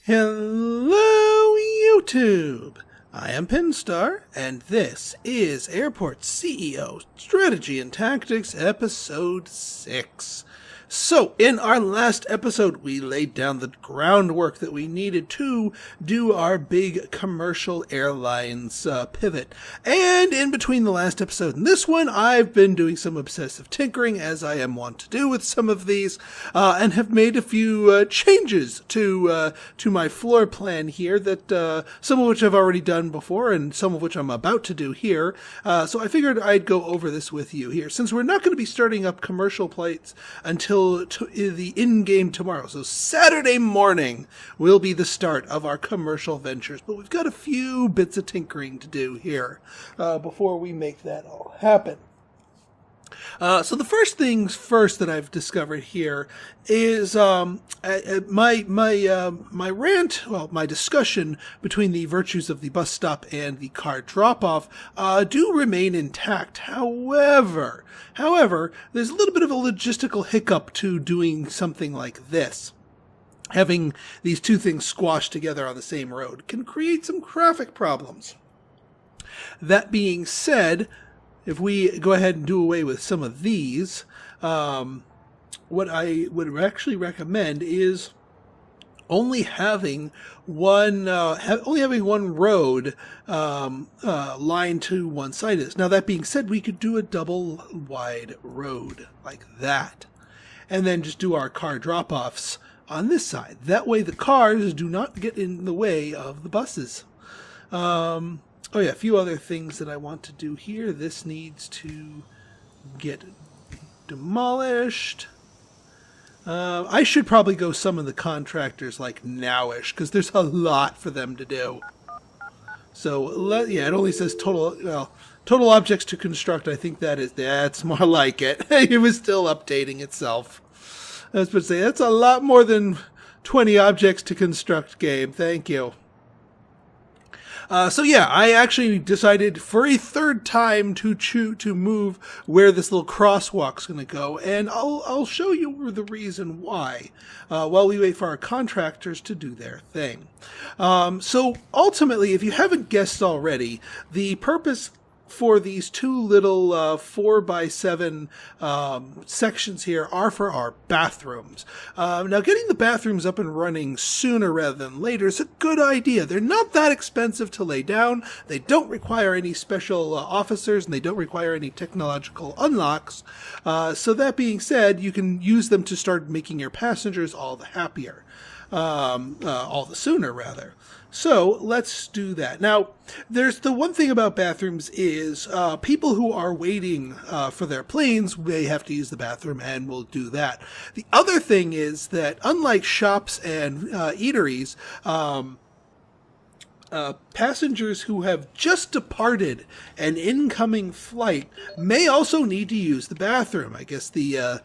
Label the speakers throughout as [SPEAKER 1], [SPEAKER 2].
[SPEAKER 1] Hello, YouTube! I am Pinstar, and this is Airport CEO Strategy and Tactics Episode 6. So, in our last episode, we laid down the groundwork that we needed to do our big commercial airlines pivot. And in between the last episode and this one, I've been doing some obsessive tinkering, as I am wont to do with some of these, and have made a few changes to my floor plan here, that some of which I've already done before, and some of which I'm about to do here. So I figured I'd go over this with you here, since we're not going to be starting up commercial flights until the in-game tomorrow. So Saturday morning will be the start of our commercial ventures, but we've got a few bits of tinkering to do here before we make that all happen. So the first things first that I've discovered here is my rant, well, my discussion between the virtues of the bus stop and the car drop-off do remain intact. However, there's a little bit of a logistical hiccup to doing something like this. Having these two things squashed together on the same road can create some traffic problems. That being said, if we go ahead and do away with some of these, what I would actually recommend is only having one road line to one side is. Now, that being said, we could do a double wide road like that, and then just do our car drop-offs on this side. That way, the cars do not get in the way of the buses. Oh yeah, a few other things that I want to do here. This needs to get demolished. I should probably go summon the contractors like nowish, because there's a lot for them to do. So yeah, it only says total objects to construct. I think that's more like it. It was still updating itself. I was supposed to say that's a lot more than 20 objects to construct, game. Thank you. So yeah, I actually decided for a third time to move where this little crosswalk's going to go, and I'll show you the reason why while we wait for our contractors to do their thing. So ultimately, if you haven't guessed already, the purpose for these two little 4x7 sections here are for our bathrooms. Now, getting the bathrooms up and running sooner rather than later is a good idea. They're not that expensive to lay down. They don't require any special officers, and they don't require any technological unlocks. So that being said, you can use them to start making your passengers all the happier. All the sooner, rather. So let's do that. Now, there's the one thing about bathrooms is people who are waiting for their planes, they have to use the bathroom, and will do that. The other thing is that unlike shops and eateries, passengers who have just departed an incoming flight may also need to use the bathroom. I guess the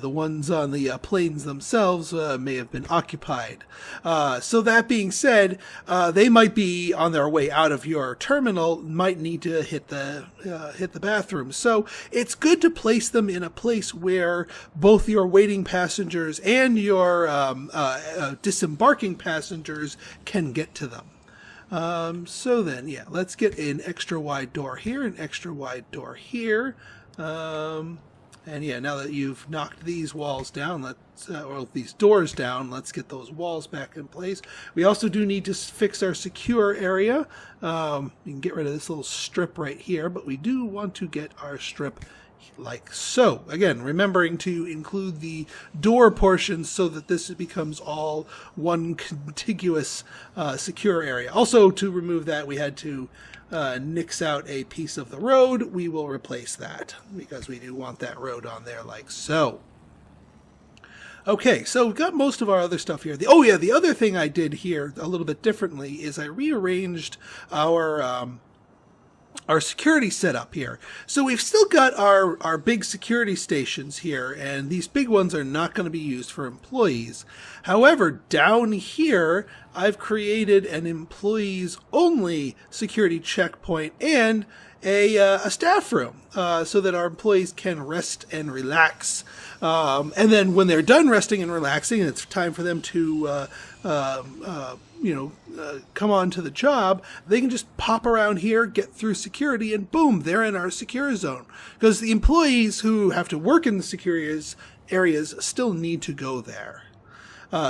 [SPEAKER 1] ones on the planes themselves may have been occupied. So that being said, they might be on their way out of your terminal, might need to hit the bathroom. So it's good to place them in a place where both your waiting passengers and your disembarking passengers can get to them. So then, yeah, let's get an extra wide door here, an extra wide door here. And yeah, now that you've knocked these walls down, or these doors down, let's get those walls back in place. We also do need to fix our secure area. You can get rid of this little strip right here, but we do want to get our strip like so. Again, remembering to include the door portions so that this becomes all one contiguous secure area. Also, to remove that, we had to nix out a piece of the road. We will replace that because we do want that road on there like so. Okay, so we've got most of our other stuff here. The other thing I did here a little bit differently is I rearranged our security setup here. So we've still got our big security stations here, and these big ones are not going to be used for employees. However, down here, I've created an employees only security checkpoint and a staff room so that our employees can rest and relax. And then when they're done resting and relaxing, and it's time for them to come on to the job, they can just pop around here, get through security, and boom, they're in our secure zone. Because the employees who have to work in the secure areas still need to go there.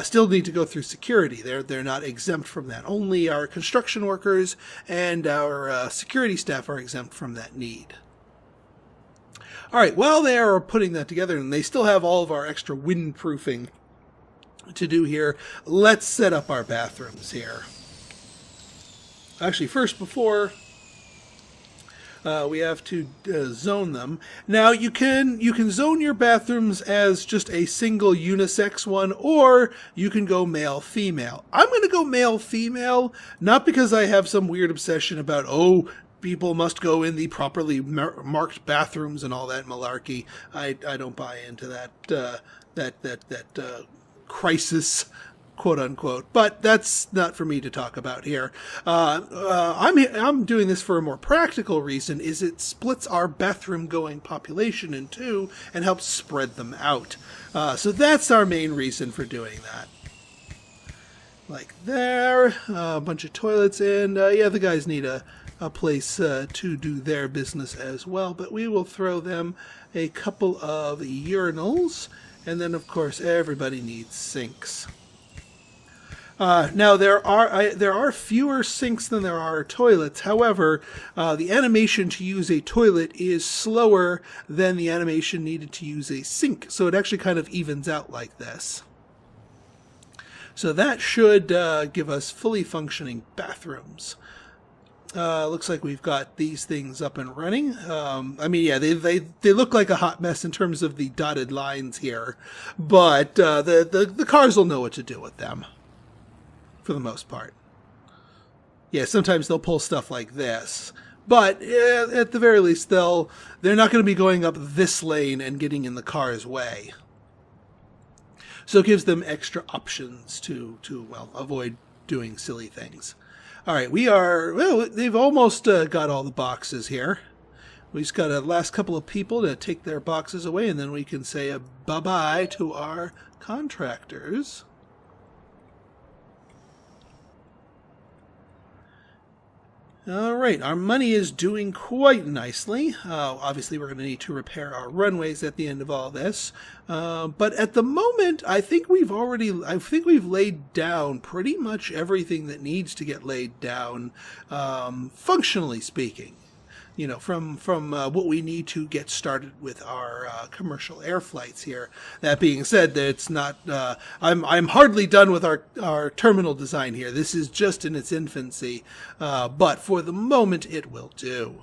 [SPEAKER 1] Still need to go through security. They're not exempt from that. Only our construction workers and our security staff are exempt from that need. All right, while they are putting that together, and they still have all of our extra windproofing to do here, let's set up our bathrooms here. Actually, first, before we have to zone them. Now, you can zone your bathrooms as just a single unisex one, or you can go male-female. I'm going to go male-female, not because I have some weird obsession about, people must go in the properly marked bathrooms and all that malarkey. I don't buy into that crisis, quote unquote. But that's not for me to talk about here. I'm doing this for a more practical reason. Is it splits our bathroom going population in two and helps spread them out. So that's our main reason for doing that. Like there, a bunch of toilets, and the guys need a place to do their business as well, but we will throw them a couple of urinals, and then of course everybody needs sinks. Now there are fewer sinks than there are toilets. However, the animation to use a toilet is slower than the animation needed to use a sink, so it actually kind of evens out like this. So that should give us fully functioning bathrooms. Looks like we've got these things up and running. They look like a hot mess in terms of the dotted lines here, but the cars will know what to do with them for the most part. Yeah, sometimes they'll pull stuff like this, but at the very least they're not going to be going up this lane and getting in the car's way. So it gives them extra options to avoid doing silly things. All right, they've almost got all the boxes here. We just got a last couple of people to take their boxes away, and then we can say a bye-bye to our contractors. All right, our money is doing quite nicely. Obviously, we're going to need to repair our runways at the end of all this. But at the moment, I think we've laid down pretty much everything that needs to get laid down, functionally speaking. From what we need to get started with our commercial air flights here. That being said, that it's not. I'm hardly done with our terminal design here. This is just in its infancy, but for the moment, it will do.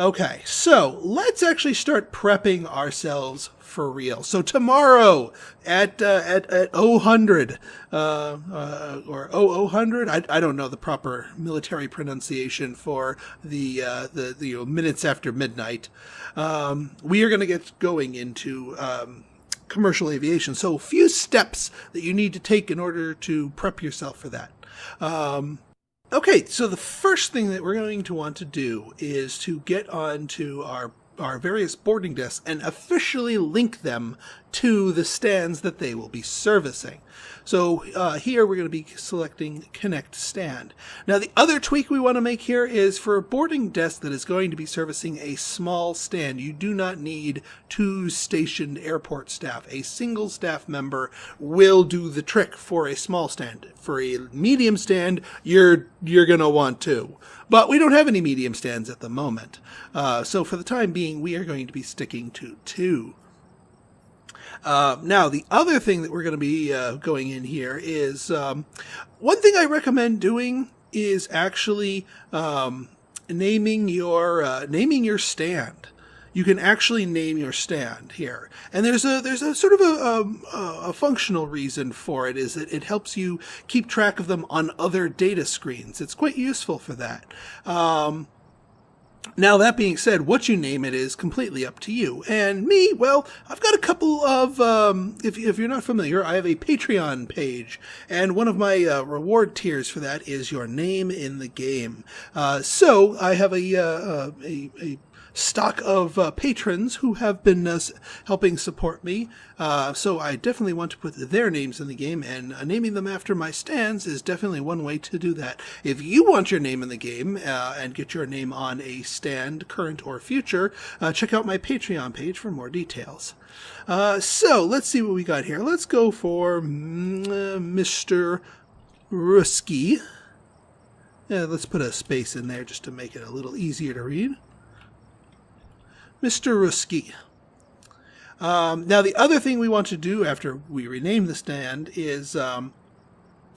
[SPEAKER 1] Okay, so let's actually start prepping ourselves for real. So tomorrow at 0000 or 0000, I don't know the proper military pronunciation for the minutes after midnight. We are going to get going into commercial aviation. So a few steps that you need to take in order to prep yourself for that. Okay, so the first thing that we're going to want to do is to get onto our various boarding desks and officially link them to the stands that they will be servicing. So here we're going to be selecting Connect Stand. Now the other tweak we want to make here is for a boarding desk that is going to be servicing a small stand. You do not need 2 stationed airport staff. A single staff member will do the trick for a small stand. For a medium stand, you're going to want 2. But we don't have any medium stands at the moment. So for the time being, we are going to be sticking to 2. Now, the other thing that we're going to be going in here is one thing I recommend doing is actually naming your stand. You can actually name your stand here, and there's a sort of a functional reason for it. Is that it helps you keep track of them on other data screens. It's quite useful for that. Now, that being said, what you name it is completely up to you. And me, well, I've got a couple of, if you're not familiar, I have a Patreon page. And one of my reward tiers for that is your name in the game. So I have a stock of patrons who have been helping support me. So I definitely want to put their names in the game, and naming them after my stands is definitely one way to do that. If you want your name in the game and get your name on a stand, current or future, check out my Patreon page for more details. So let's see what we got here. Let's go for Mr. Ruski. Let's put a space in there just to make it a little easier to read. Mr. Ruski. Now, the other thing we want to do after we rename the stand is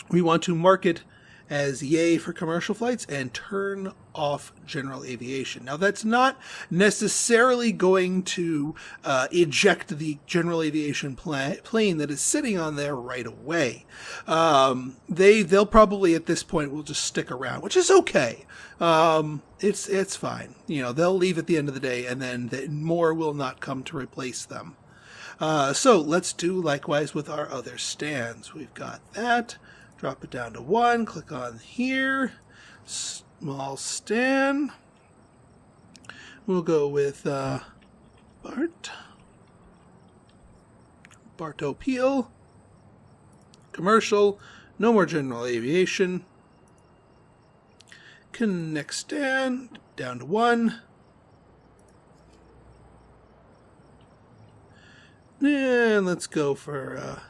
[SPEAKER 1] we want to mark it as yay for commercial flights and turn off general aviation. Now, that's not necessarily going to eject the general aviation plane that is sitting on there right away. They'll probably at this point will just stick around, which is okay. It's fine. You know, they'll leave at the end of the day, and then more will not come to replace them. So let's do likewise with our other stands. We've got that. Drop it down to 1. Click on here. Small stand. We'll go with Barto Peel. Commercial. No more general aviation. Connect stand. Down to 1. And let's go for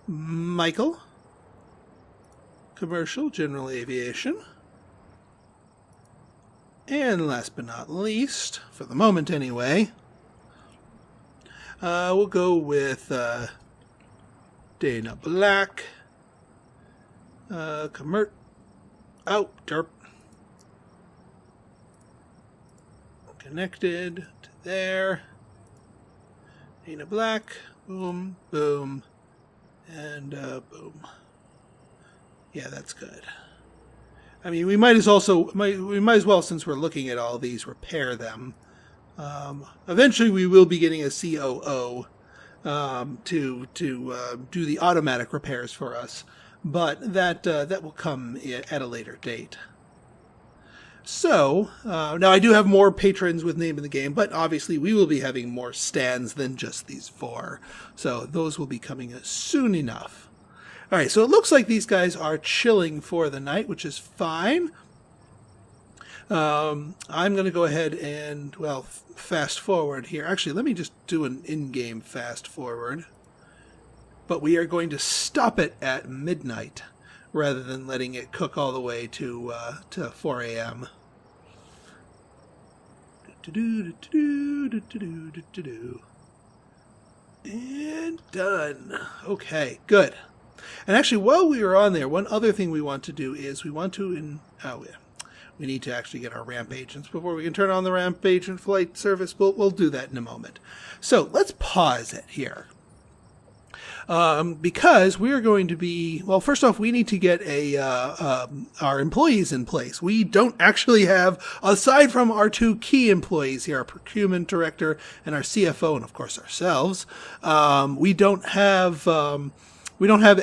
[SPEAKER 1] Michael. Commercial, general aviation. And last but not least, for the moment anyway, we'll go with Dana Black. Derp. Connected to there. Dana Black. Boom, boom, and boom. Yeah, that's good. I mean, we might as well, since we're looking at all these, repair them. Eventually, we will be getting a COO to do the automatic repairs for us, but that will come at a later date. So now I do have more patrons with name in the game, but obviously we will be having more stands than just these 4. So those will be coming soon enough. All right, so it looks like these guys are chilling for the night, which is fine. I'm going to go ahead and, well, fast forward here. Actually, let me just do an in-game fast forward. But we are going to stop it at midnight rather than letting it cook all the way to 4 a.m. And done. Okay, good. And actually, while we are on there, one other thing we want to do is we need to actually get our ramp agents before we can turn on the ramp agent flight service. We'll do that in a moment. So let's pause it here. Because we are going to be, well, first off, we need to get our employees in place. We don't actually have, aside from our 2 key employees here, our procurement director and our CFO, and of course ourselves, we don't have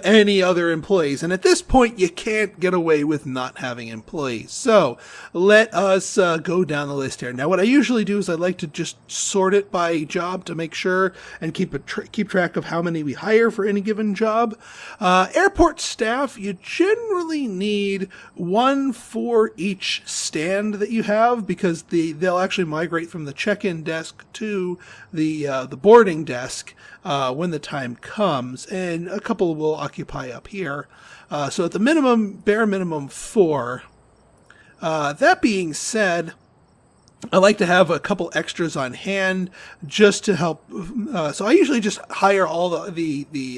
[SPEAKER 1] any other employees. And at this point, you can't get away with not having employees. So let us go down the list here. Now, what I usually do is I like to just sort it by job to make sure and keep track of how many we hire for any given job. Airport staff, you generally need 1 for each stand that you have, because they'll actually migrate from the check-in desk to the boarding desk when the time comes, and a couple will occupy up here. So at the bare minimum 4. That being said, I like to have a couple extras on hand just to help. So I usually just hire all the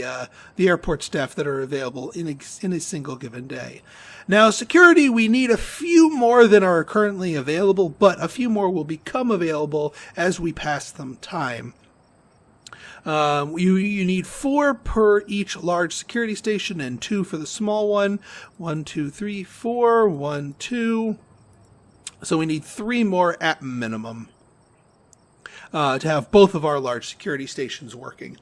[SPEAKER 1] airport staff that are available in a single given day. Now, security, we need a few more than are currently available, but a few more will become available as we pass them time. You need 4 per each large security station and 2 for the small one. 1, 2, 3, 4. 1, 2. So we need 3 more at minimum to have both of our large security stations working.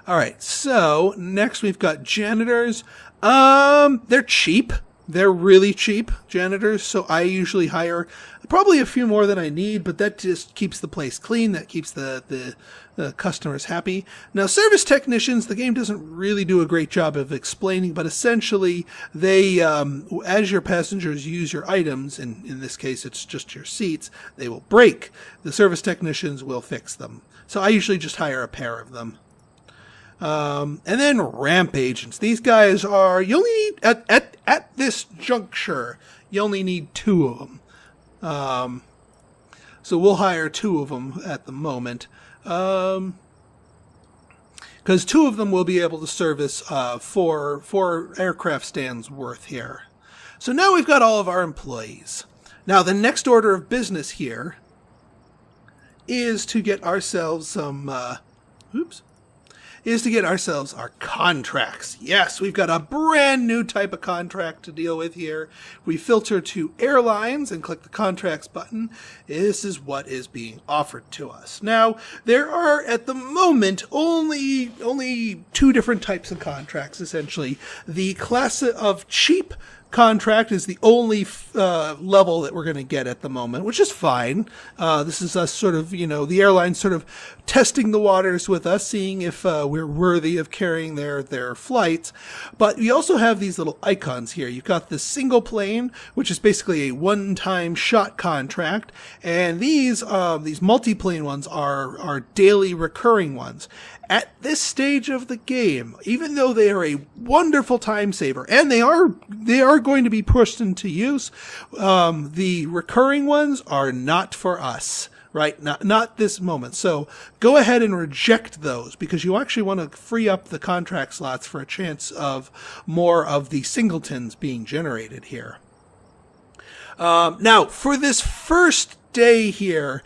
[SPEAKER 1] All right, so next we've got janitors. They're cheap. They're really cheap, janitors, so I usually hire probably a few more than I need, but that just keeps the place clean. That keeps the customers happy. Now, service technicians, the game doesn't really do a great job of explaining, but essentially they, as your passengers use your items, and in this case it's just your seats, they will break. The service technicians will fix them. So I usually just hire a pair of them. And then ramp agents. These guys are, you only need, at this juncture, you only need 2 of them. So we'll hire 2 of them at the moment. Because 2 of them will be able to service, 4 aircraft stands worth here. So now we've got all of our employees. Now the next order of business here is to get ourselves some, our contracts. Yes, we've got a brand new type of contract to deal with here. We filter to airlines and click the contracts button. This is what is being offered to us. Now, there are at the moment only 2 different types of contracts, essentially. The class of cheap contract is the only level that we're going to get at the moment, which is fine. This is us sort of, the airline sort of testing the waters with us, seeing if we're worthy of carrying their flights. But we also have these little icons here. You've got the single plane, which is basically a one-time shot contract, and these multi-plane ones are daily recurring ones. At this stage of the game, even though they are a wonderful time saver, and they are going to be pushed into use, the recurring ones are not for us, right? Not this moment. So go ahead and reject those, because you actually want to free up the contract slots for a chance of more of the singletons being generated here. Now, for this first day here,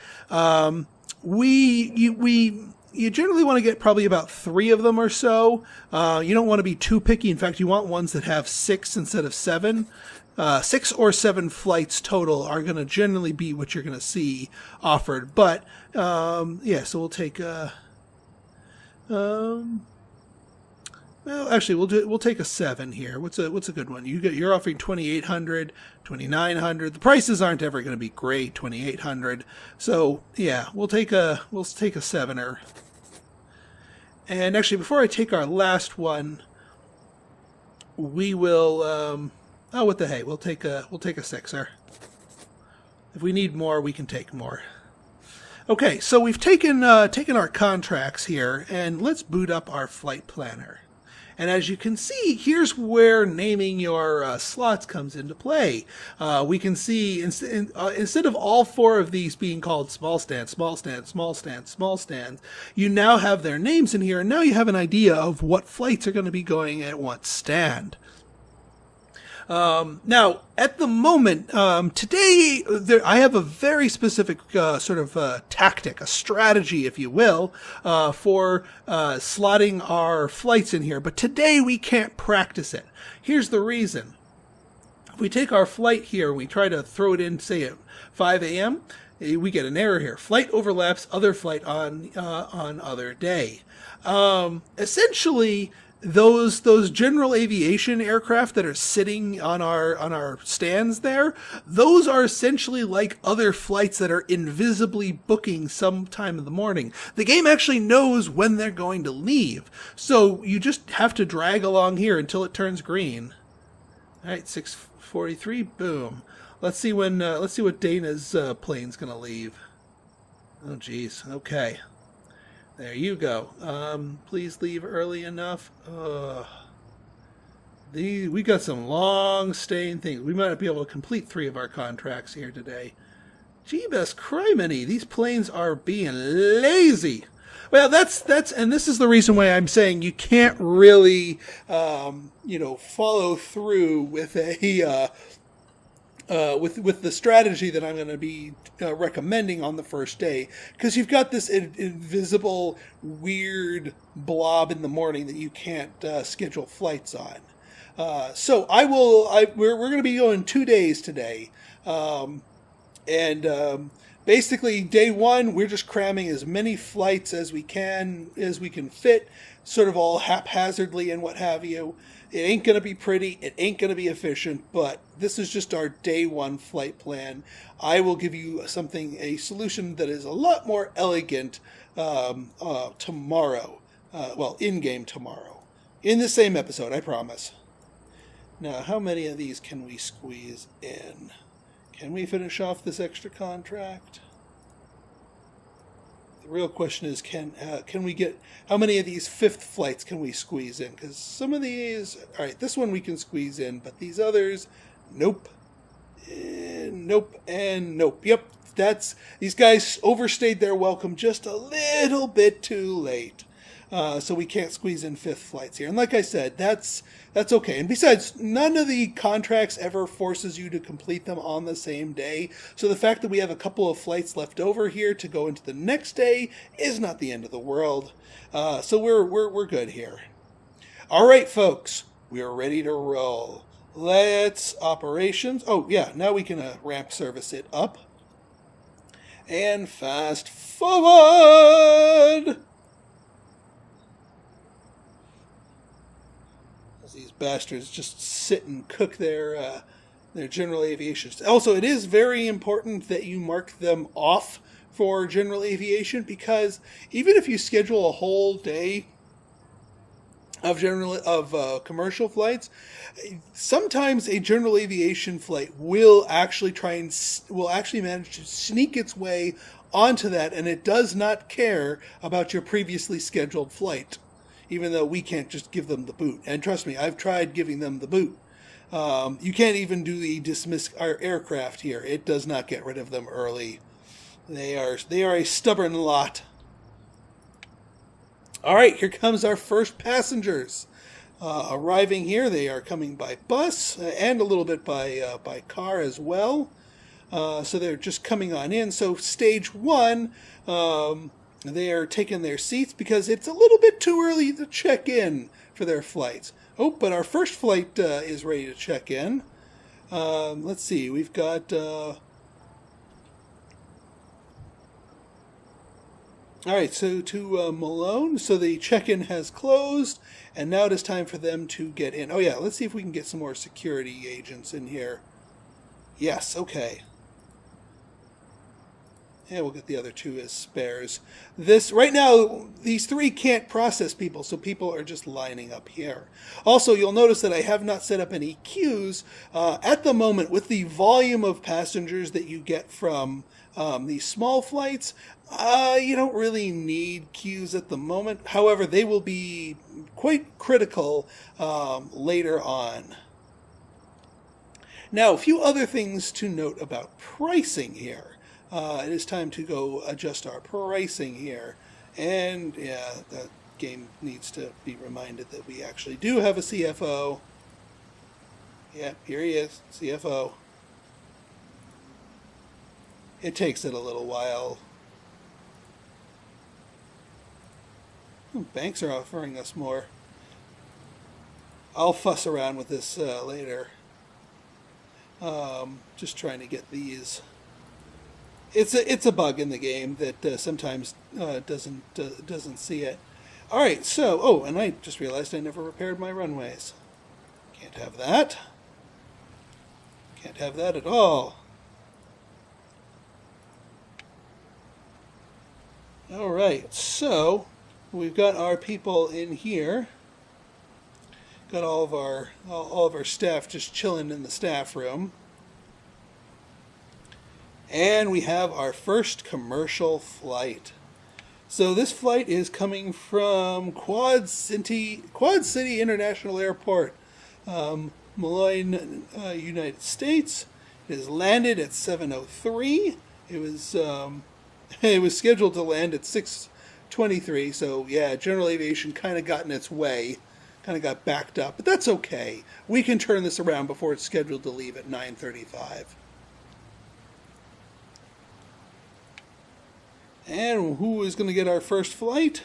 [SPEAKER 1] you generally want to get probably about 3 of them or so. You don't want to be too picky. In fact, you want ones that have 6 instead of 7. 6 or 7 flights total are going to generally be what you're going to see offered. But, so we'll take, well, actually, we'll take a 7 here. What's a good one? You're offering 2,800, 2,900. The prices aren't ever going to be great, 2,800. So yeah, we'll take a 7er. And actually, before I take our last one, we will. What the hey? We'll take a 6er. If we need more, we can take more. Okay, so we've taken our contracts here, and let's boot up our flight planner. And as you can see, here's where naming your slots comes into play. We can see instead of all 4 of these being called small stand, small stand, small stand, small stand, you now have their names in here, and now you have an idea of what flights are going to be going at what stand. Now, at the moment, today, I have a very specific tactic, a strategy, if you will, for slotting our flights in here. But today we can't practice it. Here's the reason. If we take our flight here, we try to throw it in, say, at 5 a.m., we get an error here. Flight overlaps other flight on other day. Essentially, those general aviation aircraft that are sitting on our stands there, those are essentially like other flights that are invisibly booking sometime in the morning. The game actually knows when they're going to leave, so you just have to drag along here until it turns green. All right, 6:43, boom. Let's see what Dana's plane's gonna leave. Oh geez, okay. There you go. Please leave early enough. We got some long staying things. We might not be able to complete 3 of our contracts here today. Jeebus criminy, these planes are being lazy. Well, that's and this is the reason why I'm saying you can't really follow through with a with the strategy that I'm going to be recommending on the first day, because you've got this invisible weird blob in the morning that you can't schedule flights on. So we're going to be going 2 days today. And basically, day one, we're just cramming as many flights as we can fit, sort of all haphazardly and what have you. It ain't going to be pretty. It ain't going to be efficient, but this is just our day one flight plan. I will give you a solution that is a lot more elegant tomorrow. In-game tomorrow. In the same episode, I promise. Now, how many of these can we squeeze in? Can we finish off this extra contract? The real question is, can we get, how many of these fifth flights can we squeeze in? Because some of these, all right, this one we can squeeze in, but these others, nope, nope, and nope. Yep, these guys overstayed their welcome just a little bit too late. So we can't squeeze in fifth flights here. And like I said, that's okay. And besides, none of the contracts ever forces you to complete them on the same day. So the fact that we have a couple of flights left over here to go into the next day is not the end of the world. So we're good here. All right, folks, we are ready to roll. Let's operations. Oh yeah, now we can ramp service it up. And fast forward. These bastards just sit and cook their general aviation. Also, it is very important that you mark them off for general aviation, because even if you schedule a whole day of commercial flights, sometimes a general aviation flight will actually manage to sneak its way onto that, and it does not care about your previously scheduled flight. Even though we can't just give them the boot. And trust me, I've tried giving them the boot. You can't even do the dismiss our aircraft here. It does not get rid of them early. They are a stubborn lot. All right, here comes our first passengers. Arriving here, they are coming by bus and a little bit by car as well. So they're just coming on in. So stage one, they are taking their seats because it's a little bit too early to check in for their flights. Oh, but our first flight is ready to check in. Let's see, we've got... All right, so to Malone, so the check-in has closed, and now it is time for them to get in. Oh yeah, let's see if we can get some more security agents in here. Yes, okay. Yeah, we'll get the other two as spares. Right now, these three can't process people, so people are just lining up here. Also, you'll notice that I have not set up any queues. At the moment, with the volume of passengers that you get from these small flights, you don't really need queues at the moment. However, they will be quite critical later on. Now, a few other things to note about pricing here. It is time to go adjust our pricing here. And yeah, that game needs to be reminded that we actually do have a CFO. Yeah, here he is, CFO. It takes it a little while. Banks are offering us more. I'll fuss around with this later. Just trying to get these. It's a bug in the game that sometimes doesn't see it. All right, so and I just realized I never repaired my runways. Can't have that. Can't have that at all. All right, so we've got our people in here. Got all of our staff just chilling in the staff room. And we have our first commercial flight. So this flight is coming from Quad City International Airport, Malloy, United States. It has landed at 7:03. It was scheduled to land at 6:23. So yeah, general aviation kind of got in its way, kind of got backed up, but that's okay. We can turn this around before it's scheduled to leave at 9:35. And who is going to get our first flight?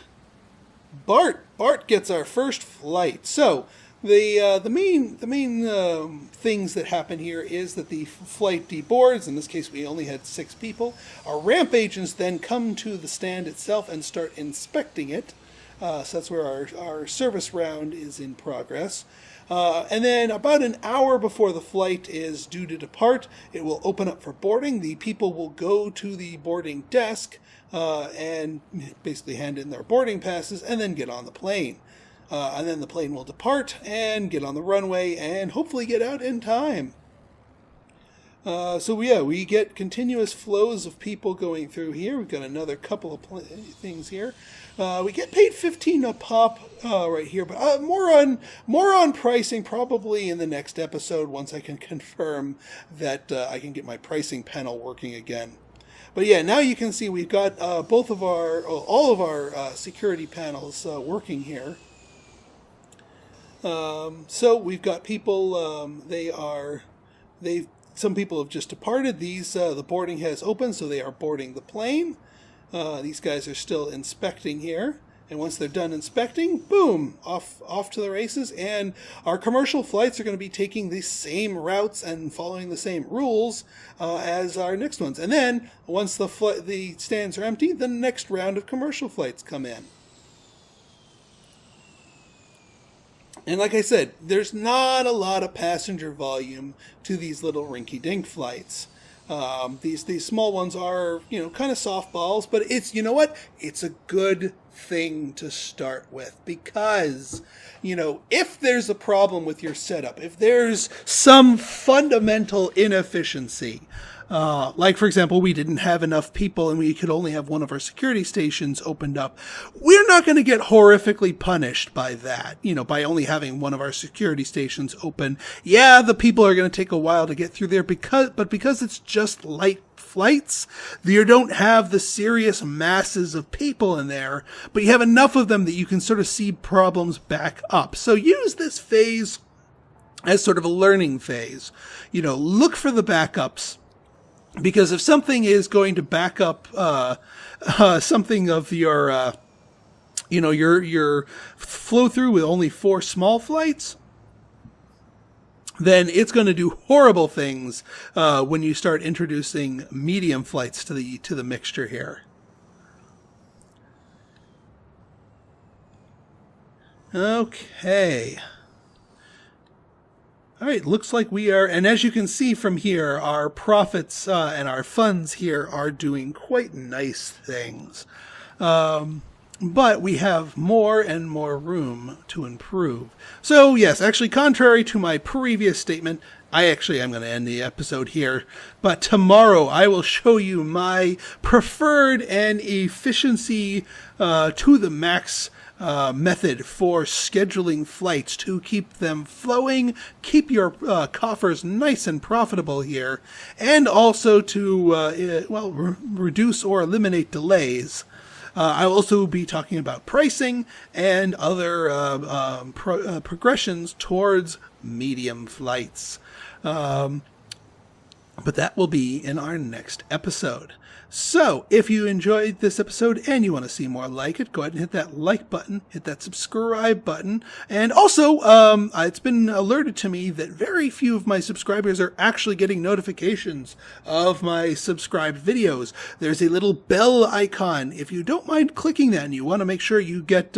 [SPEAKER 1] Bart. Bart gets our first flight. So The main things that happen here is that the flight deboards. In this case, we only had 6 people. Our ramp agents then come to the stand itself and start inspecting it. So that's where our service round is in progress. And then about an hour before the flight is due to depart, it will open up for boarding. The people will go to the boarding desk and basically hand in their boarding passes and then get on the plane. And then the plane will depart and get on the runway and hopefully get out in time. We get continuous flows of people going through here. We've got another couple of things here. We get paid $15 a pop right here, but more on pricing probably in the next episode once I can confirm that I can get my pricing panel working again. But yeah, now you can see we've got all of our security panels working here. So we've got people. Some people have just departed. The boarding has opened, so they are boarding the plane. These guys are still inspecting here. And once they're done inspecting, boom, off to the races. And our commercial flights are going to be taking the same routes and following the same rules as our next ones. And then once the stands are empty, the next round of commercial flights come in. And like I said, there's not a lot of passenger volume to these little rinky-dink flights. These small ones are, kind of softballs, but it's a good thing to start with because, if there's a problem with your setup, if there's some fundamental inefficiency, like, for example, we didn't have enough people and we could only have one of our security stations opened up. We're not going to get horrifically punished by that, by only having one of our security stations open. Yeah, the people are going to take a while to get through there because it's just light flights, you don't have the serious masses of people in there, but you have enough of them that you can sort of see problems back up. So use this phase as sort of a learning phase. Look for the backups. Because if something is going to back up something of your flow through with only 4 small flights, then it's going to do horrible things when you start introducing medium flights to the mixture here. Okay. All right, looks like we are, and as you can see from here, our profits and our funds here are doing quite nice things. But we have more and more room to improve. So yes, actually, contrary to my previous statement, I actually am going to end the episode here. But tomorrow I will show you my preferred and efficiency to the max method for scheduling flights to keep them flowing, keep your coffers nice and profitable here, and also to reduce or eliminate delays. I'll also be talking about pricing and other progressions towards medium flights. But that will be in our next episode. So, if you enjoyed this episode and you want to see more like it, go ahead and hit that like button, hit that subscribe button, and also, it's been alerted to me that very few of my subscribers are actually getting notifications of my subscribed videos. There's a little bell icon. If you don't mind clicking that and you want to make sure you get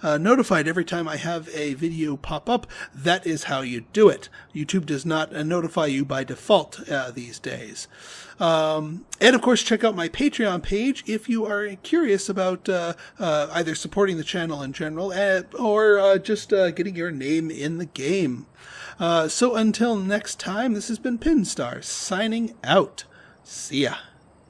[SPEAKER 1] notified every time I have a video pop up, that is how you do it. YouTube does not notify you by default these days. And of course, check out my Patreon page if you are curious about either supporting the channel in general or just getting your name in the game. So until next time, this has been Pinstar signing out. See ya.